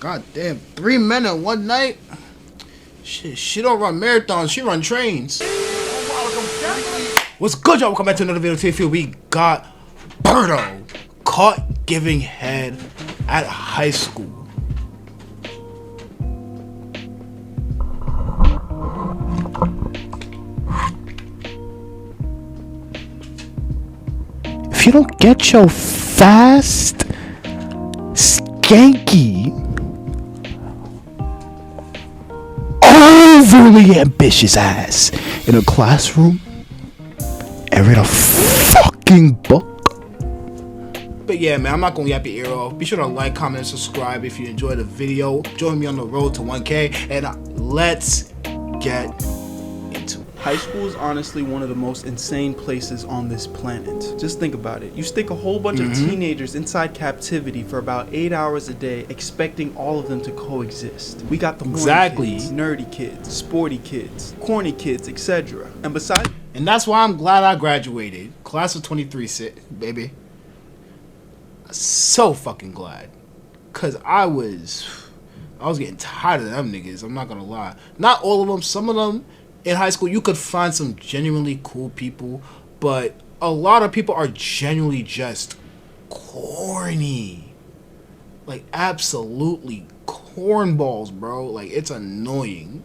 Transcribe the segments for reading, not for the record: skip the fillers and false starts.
God damn, 3 men in one night? Shit, she don't run marathons, she run trains. What's good, y'all? Welcome back to another video. Today we got Birdo caught giving head at high school. If you don't get your fast, skanky, overly ambitious ass in a classroom and read a fucking book. But yeah, man, I'm not gonna yap your ear off. Be sure to like, comment, and subscribe if you enjoyed the video. Join me on the road to 1K, and let's get into it. High school is honestly one of the most insane places on this planet. Just think about it. You stick a whole bunch of teenagers inside captivity for about 8 hours a day, expecting all of them to coexist. We got the horny kids, nerdy kids, sporty kids, corny kids, etc. And besides, And that's why I'm glad I graduated. Class of 23, baby. So fucking glad. Cause I was getting tired of them niggas. I'm not gonna lie. Not all of them. Some of them in high school you could find some genuinely cool people, but a lot of people are genuinely just corny. Like absolutely cornballs, bro. Like it's annoying.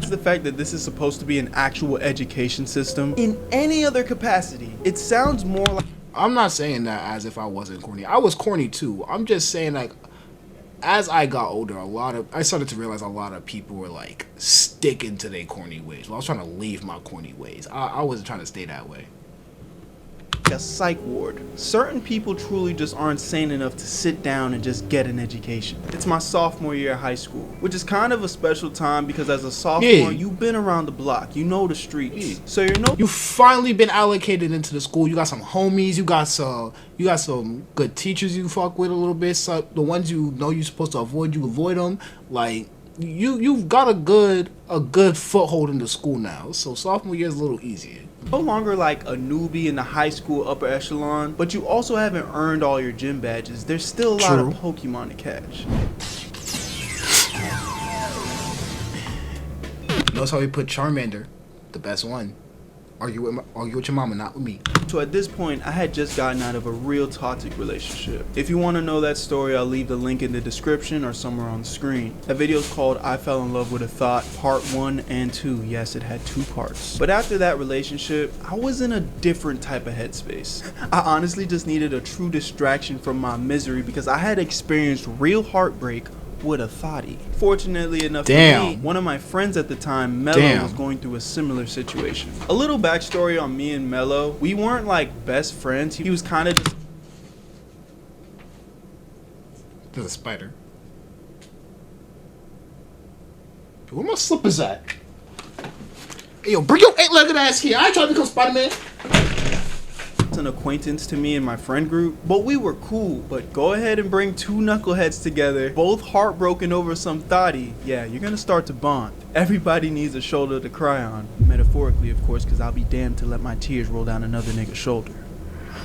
the fact that this is supposed to be an actual education system, in any other capacity, it sounds more like... I'm not saying that as if I wasn't corny. I was corny too. I'm just saying, like, as I got older, I started to realize a lot of people were like sticking to their corny ways. Well, I was trying to leave my corny ways. I wasn't trying to stay that way. a psych ward. Certain people truly just aren't sane enough to sit down and just get an education. It's my sophomore year of high school, which is kind of a special time because as a sophomore, you've been around the block, you know the streets. So you've finally been allocated into the school. You got some homies, you got some good teachers you fuck with a little bit. So the ones you know you're supposed to avoid, you avoid them. Like you've got a good foothold in the school now. So sophomore year is a little easier. No longer like a newbie in the high school upper echelon, but you also haven't earned all your gym badges. There's still a lot of Pokemon to catch. Notice how we put Charmander, the best one. Argue with your mama, not with me. So at this point, I had just gotten out of a real toxic relationship. If you want to know that story, I'll leave the link in the description or somewhere on the screen. That video is called I Fell in Love with a Thought Part 1 and 2. Yes, it had 2 parts. But after that relationship, I was in a different type of headspace. I honestly just needed a true distraction from my misery because I had experienced real heartbreak with a thotty. Fortunately enough for me, one of my friends at the time, Mello, was going through a similar situation. A little backstory on me and Mello: we weren't like best friends. He was kind of just... There's a spider. Where my slippers at? Hey, yo, bring your 8-legged ass here. I ain't trying to become Spider-Man. an acquaintance to me and my friend group, but we were cool. But go ahead and bring 2 knuckleheads together, both heartbroken over some thotty. Yeah, you're gonna start to bond. Everybody needs a shoulder to cry on, metaphorically of course, because I'll be damned to let my tears roll down another nigga's shoulder.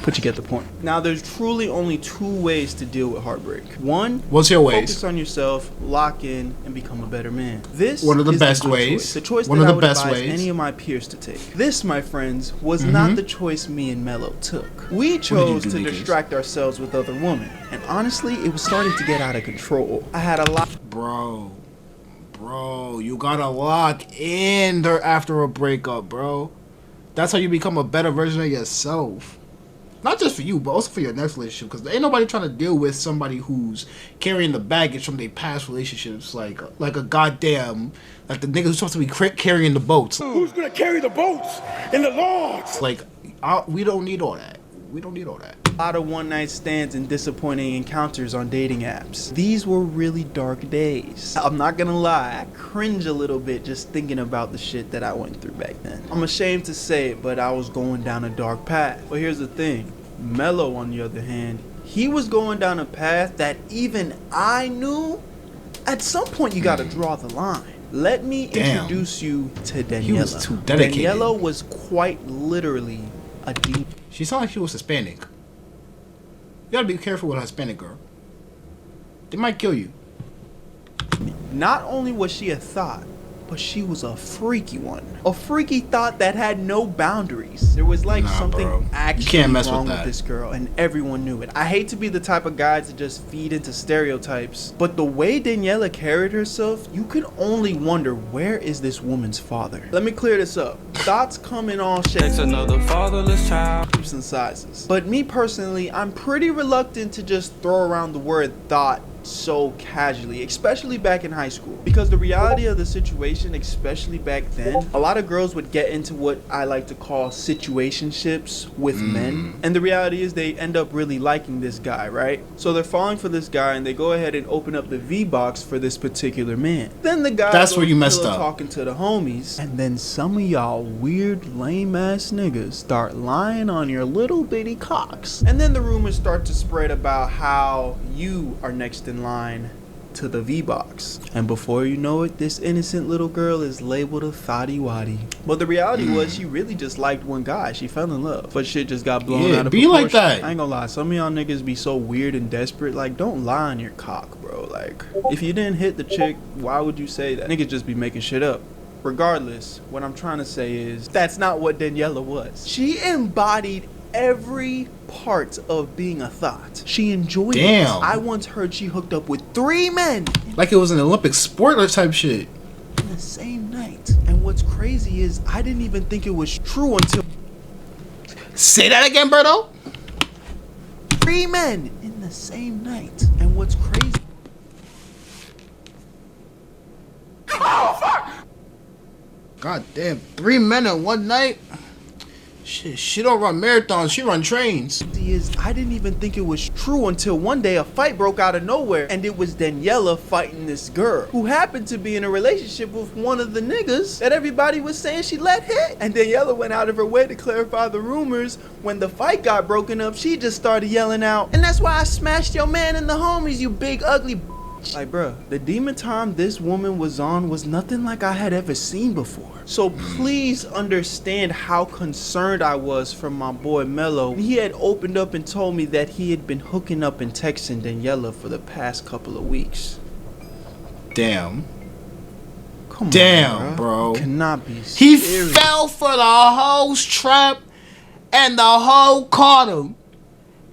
But you get the point. Now, there's truly only 2 ways to deal with heartbreak. One, what's your ways? Focus on yourself, lock in, and become a better man. This one of the is best the ways. Choice. The choice one that of the I would best advise ways. any of my peers to take. This, my friends, was not the choice me and Mello took. We chose to distract ourselves with other women, and honestly, it was starting to get out of control. I had a lot. Bro, you gotta lock in there after a breakup, bro. That's how you become a better version of yourself. Not just for you, but also for your next relationship. Because ain't nobody trying to deal with somebody who's carrying the baggage from their past relationships. Like a goddamn... Like the nigga who's supposed to be carrying the boats. Who's gonna carry the boats and the logs? Like, we don't need all that. We don't need all that. A lot of one-night stands and disappointing encounters on dating apps. These were really dark days. I'm not gonna lie, I cringe a little bit just thinking about the shit that I went through back then. I'm ashamed to say it, but I was going down a dark path. But here's the thing, Mello, on the other hand, he was going down a path that even I knew. At some point, you gotta draw the line. Let me introduce you to Daniela. He was too dedicated. Daniela was quite literally a deep... She sounded like she was Hispanic. You gotta be careful with a Hispanic girl. They might kill you. Not only was she a thought, but she was a freaky one. A freaky thought that had no boundaries. There was like something bro. actually You can't mess wrong with with that. this girl, and everyone knew it. I hate to be the type of guy to just feed into stereotypes, but the way Daniela carried herself, you could only wonder, where is this woman's father? Let me clear this up. Thoughts come in all shapes Another fatherless child. and sizes. But me personally, I'm pretty reluctant to just throw around the word thought so casually, especially back in high school, because the reality of the situation, especially back then, a lot of girls would get into what I like to call situationships with men, and the reality is they end up really liking this guy, right? So they're falling for this guy and they go ahead and open up the V-box for this particular man. Then the guy That's where goes you messed pillow up. talking to the homies, and then some of y'all weird lame ass niggas start lying on your little bitty cocks, and then the rumors start to spread about how you are next in line to the V-box, and before you know it, this innocent little girl is labeled a thotty waddy. But the reality was, she really just liked one guy. She fell in love, but shit just got blown Yeah, out of be like proportion. that. I ain't gonna lie, some of y'all niggas be so weird and desperate. Like, don't lie on your cock, bro. Like, if you didn't hit the chick, why would you say that? Niggas just be making shit up. Regardless, what I'm trying to say is, that's not what Daniela was. She embodied every part of being a thought. She enjoyed it. Damn. I once heard she hooked up with 3 men Like it was an Olympic sport or type shit. in the same night. And what's crazy is, I didn't even think it was true until Say that again, Berto. 3 men in the same night. And what's crazy, God damn, 3 men in one night? Shit, she don't run marathons, she run trains. is, I didn't even think it was true until one day a fight broke out of nowhere, and it was Daniela fighting this girl who happened to be in a relationship with one of the niggas that everybody was saying she let hit. And Daniela went out of her way to clarify the rumors. When the fight got broken up, she just started yelling out, "And that's why I smashed your man and the homies, you big ugly b-." Like, bruh, the demon time this woman was on was nothing like I had ever seen before. So please understand how concerned I was from my boy Mello. He had opened up and told me that he had been hooking up and texting Daniela for the past couple of weeks. Damn. Come Damn, on, bro. Cannot be He serious. fell for the hoe's trap and the hoe caught him.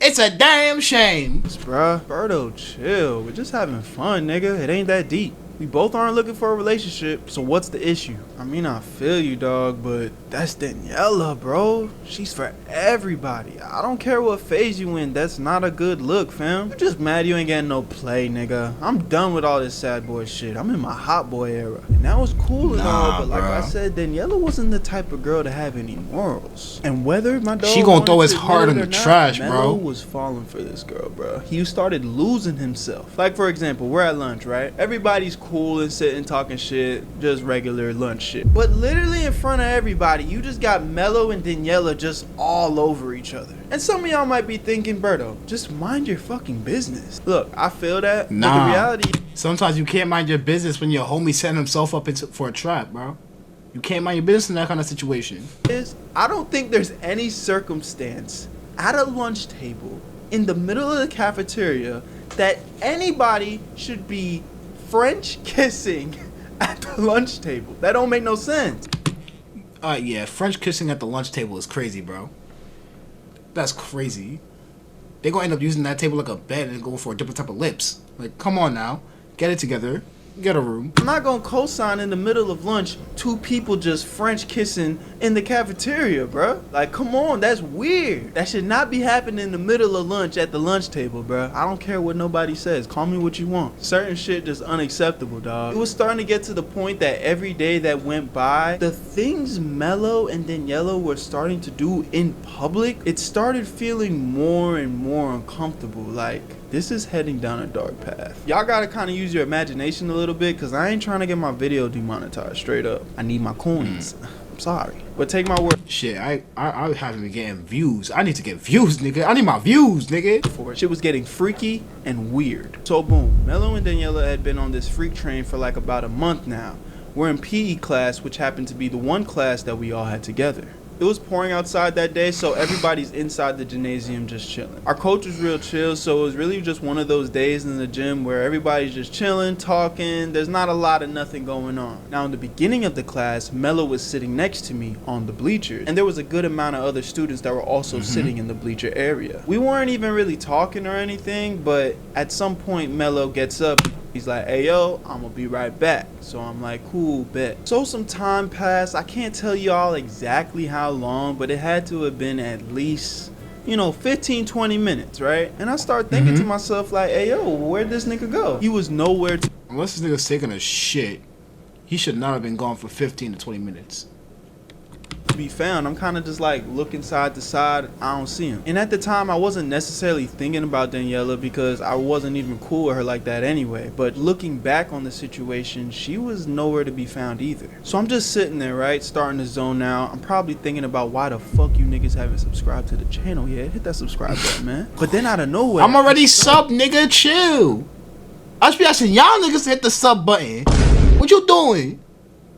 It's a damn shame. Bruh, Berto, chill. We're just having fun, nigga. It ain't that deep. We both aren't looking for a relationship, so what's the issue? I mean, I feel you, dog, but that's Daniela, bro. She's for everybody. I don't care what phase you in. That's not a good look, fam. You just mad you ain't getting no play, nigga. I'm done with all this sad boy shit. I'm in my hot boy era. And that was cool and all, but like I bruh. said, Daniela wasn't the type of girl to have any morals. And whether my dog She gonna throw wanted his to heart admit in it the or not, trash, Mello bro. was falling for this girl, bro. He started losing himself. Like, for example, we're at lunch, right? Everybody's cool and sitting talking shit, just regular lunch shit. But literally in front of everybody, you just got Mello and Daniela just all over each other. And some of y'all might be thinking, Berto, just mind your fucking business. Look, I feel that, but Nah. the reality Sometimes you can't mind your business when your homie setting himself up for a trap, bro. You can't mind your business in that kind of situation. is, I don't think there's any circumstance at a lunch table in the middle of the cafeteria that anybody should be French kissing at the lunch table. That don't make no sense. Yeah, French kissing at the lunch table is crazy, bro. That's crazy. They gonna end up using that table like a bed and going for a different type of lips. Like, come on now. Get it together. Get a room. I'm not gonna co-sign in the middle of lunch 2 people just French kissing in the cafeteria, bruh. Like, come on, that's weird. That should not be happening in the middle of lunch at the lunch table, bruh. I don't care what nobody says. Call me what you want. Certain shit just unacceptable, dog. It was starting to get to the point that every day that went by, the things Mello and Daniela were starting to do in public, it started feeling more and more uncomfortable. Like, this is heading down a dark path. Y'all gotta kind of use your imagination a little bit, because I ain't trying to get my video demonetized straight up. I need my coins. I'm sorry. But take my word Shit, I haven't been getting views. I need to get views, nigga. I need my views, nigga. for it. Shit was getting freaky and weird. So boom, Mello and Daniela had been on this freak train for like about a month now. We're in PE class, which happened to be the one class that we all had together. It was pouring outside that day, so everybody's inside the gymnasium just chilling. Our coach was real chill, so it was really just one of those days in the gym where everybody's just chilling, talking. There's not a lot of nothing going on. Now, in the beginning of the class, Mello was sitting next to me on the bleachers, and there was a good amount of other students that were also sitting in the bleacher area. We weren't even really talking or anything, but at some point, Mello gets up. He's like, hey, yo, I'm gonna be right back. So I'm like, cool, bet. So some time passed. I can't tell y'all exactly how long, but it had to have been at least, 15, 20 minutes, right? And I start thinking to myself, like, hey, yo, where'd this nigga go? He was nowhere to Unless this nigga's taking a shit, he should not have been gone for 15 to 20 minutes. be found. I'm kind of just like looking side to side. I don't see him. And at the time, I wasn't necessarily thinking about Daniela because I wasn't even cool with her like that anyway. But looking back on the situation, she was nowhere to be found either. So I'm just sitting there, right, starting to zone out. I'm probably thinking about why the fuck you niggas haven't subscribed to the channel yet. Hit that subscribe button, man. But then out of nowhere, I'm already sub, nigga. Chill. I should be asking y'all niggas to hit the sub button. What you doing?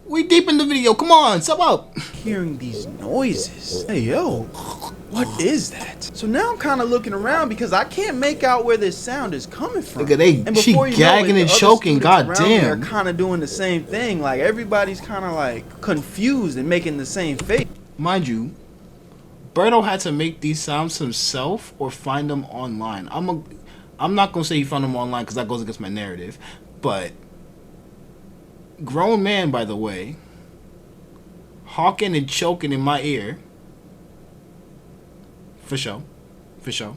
We deep in the video. Come on, sub up. Hearing these noises. Hey, yo, what is that? So now I'm kind of looking around because I can't make out where this sound is coming from. Look at she gagging and choking. Goddamn. They're kind of doing the same thing. Like everybody's kind of like confused and making the same face. Mind you, Berto had to make these sounds himself or find them online. I'm not gonna say he found them online because that goes against my narrative, but grown man, by the way, hawking and choking in my ear. For sure. For sure.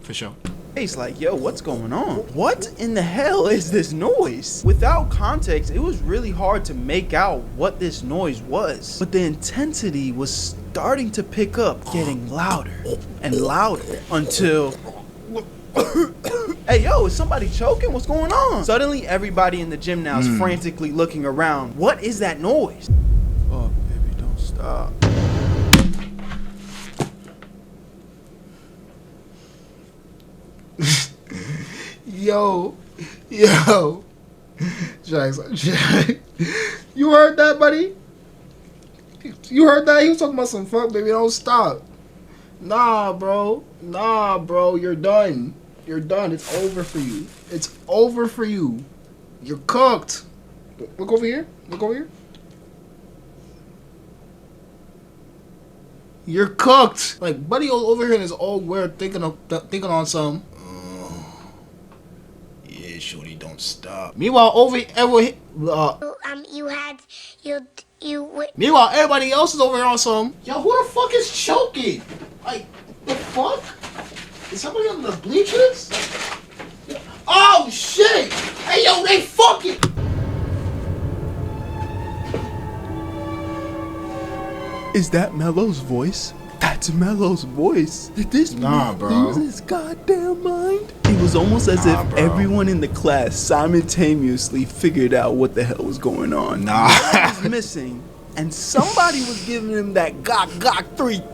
For sure. It's like, yo, what's going on? What in the hell is this noise? Without context, it was really hard to make out what this noise was. But the intensity was starting to pick up, getting louder and louder until... Hey, yo, is somebody choking? What's going on? Suddenly, everybody in the gym now is frantically looking around. What is that noise? Oh, baby, don't stop. Yo. Jax, you heard that, buddy? You heard that? He was talking about some fuck, baby, don't stop. Nah, bro. You're done. You're done. It's over for you. It's over for you. You're cooked. Look over here. Look over here. You're cooked. Like, buddy over here in his old weird thinking on some. Yeah, shorty, don't stop. Meanwhile, Meanwhile, everybody else is over here on some. Yo, who the fuck is choking? Like, the fuck? Is somebody on the bleachers? Oh shit! Hey yo, they fucking. Is that Mello's voice? That's Mello's voice. Did this man lose his goddamn mind? It was almost as if everyone in the class simultaneously figured out what the hell was going on. He was missing, and somebody was giving him that Gok 3000.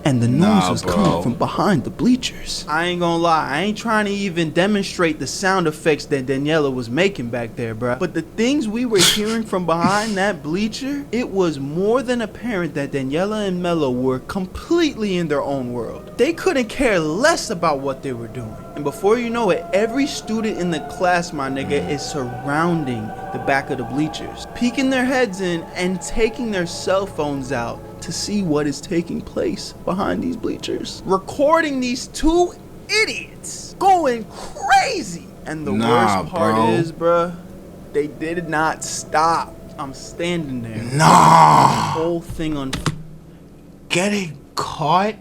And the noise was coming from behind the bleachers. I ain't gonna lie, I ain't trying to even demonstrate the sound effects that Daniela was making back there, bruh. But the things we were hearing from behind that bleacher, it was more than apparent that Daniela and Mello were completely in their own world. They couldn't care less about what they were doing. And before you know it, every student in the class, my nigga, is surrounding the back of the bleachers, peeking their heads in and taking their cell phones out to see what is taking place behind these bleachers. Recording these two idiots going crazy. And the worst part is, bruh, they did not stop. I'm standing there. The whole thing on... Getting caught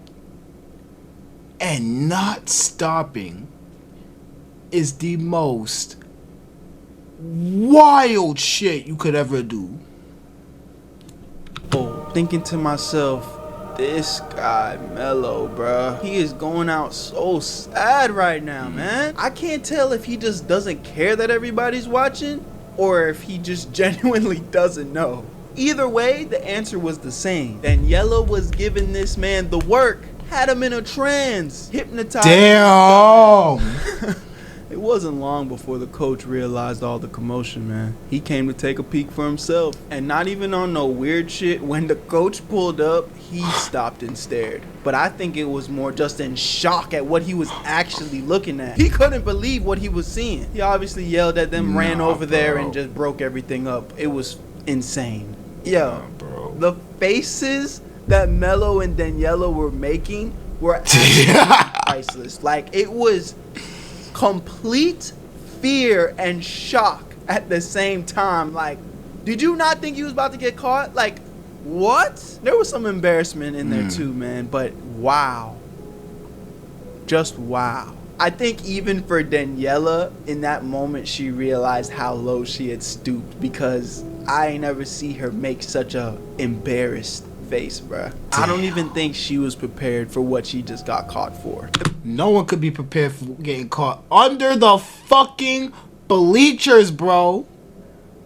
and not stopping is the most wild shit you could ever do. Thinking to myself, this guy Mello, bruh, he is going out so sad right now, man. I can't tell if he just doesn't care that everybody's watching or if he just genuinely doesn't know. Either way, the answer was the same. Daniela was giving this man the work, had him in a trance, hypnotized. Damn. It wasn't long before the coach realized all the commotion, man. He came to take a peek for himself. And not even on no weird shit, when the coach pulled up, he stopped and stared. But I think it was more just in shock at what he was actually looking at. He couldn't believe what he was seeing. He obviously yelled at them, ran over there, and just broke everything up. It was insane. Yo, the faces that Melo and Daniela were making were actually priceless. Like, it was complete fear and shock at the same time. Like, did you not think you was about to get caught? Like, what? There was some embarrassment in there too, man, but wow. Just wow. I think even for Daniela, in that moment, she realized how low she had stooped, because I ain't never see her make such a embarrassed face, bruh. I don't even think she was prepared for what she just got caught for. No one could be prepared for getting caught under the fucking bleachers, bro.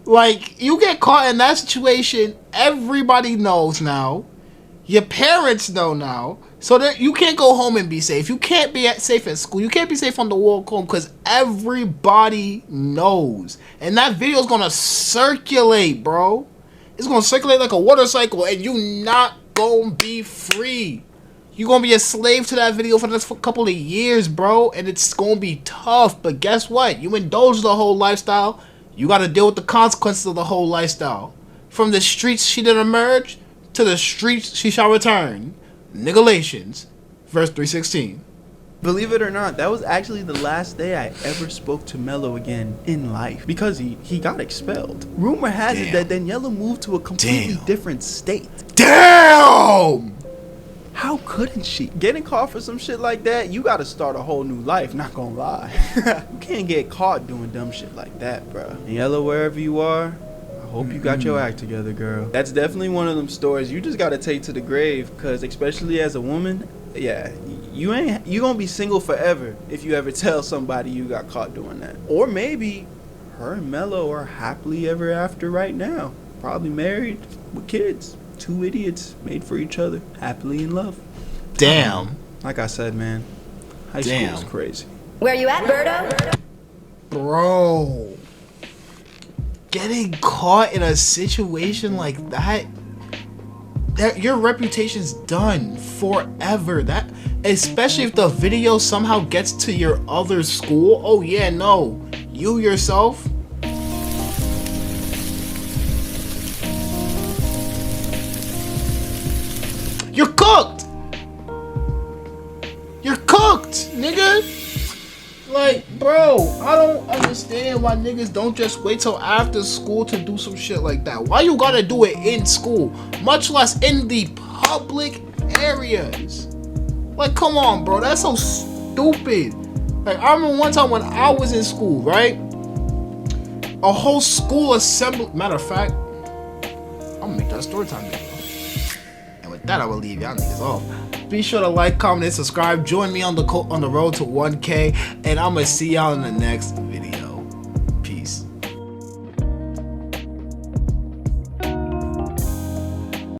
Like, you get caught in that situation, everybody knows now. Your parents know now. So that you can't go home and be safe. You can't be safe at school. You can't be safe on the walk home, because everybody knows. And that video is going to circulate, bro. It's going to circulate like a water cycle, and you not going to be free. You're going to be a slave to that video for the next couple of years, bro. And it's going to be tough. But guess what? You indulge the whole lifestyle. You got to deal with the consequences of the whole lifestyle. From the streets she did emerge, to the streets she shall return. Nigalations, verse 316. Believe it or not, that was actually the last day I ever spoke to Melo again in life, because he got expelled. Rumor has it that Daniela moved to a completely different state. Damn! How couldn't she? Getting caught for some shit like that, you gotta start a whole new life, not gonna lie. You can't get caught doing dumb shit like that, bro. Daniela, wherever you are, I hope you got your act together, girl. That's definitely one of them stories you just gotta take to the grave, because especially as a woman, yeah, you gonna be single forever if you ever tell somebody you got caught doing that. Or maybe her and Melo are happily ever after right now, probably married with kids. Two idiots made for each other, happily in love. Damn. Like I said, man, high school is crazy. Where you at, Birdo? Bro, getting caught in a situation like that, your reputation's done forever. That, especially if the video somehow gets to your other school. Oh yeah, no, you yourself, you're cooked. You're cooked, nigga. Like, bro, I don't understand why niggas don't just wait till after school to do some shit like that. Why you gotta do it in school, much less in the public areas? Like, come on, bro, that's so stupid. Like, I remember one time when I was in school, right? A whole school assembly. Matter of fact, I'm gonna make that a story time video. And with that, I will leave y'all niggas off. Be sure to like, comment, and subscribe. Join me on the road to 1K, and I'm gonna see y'all in the next video.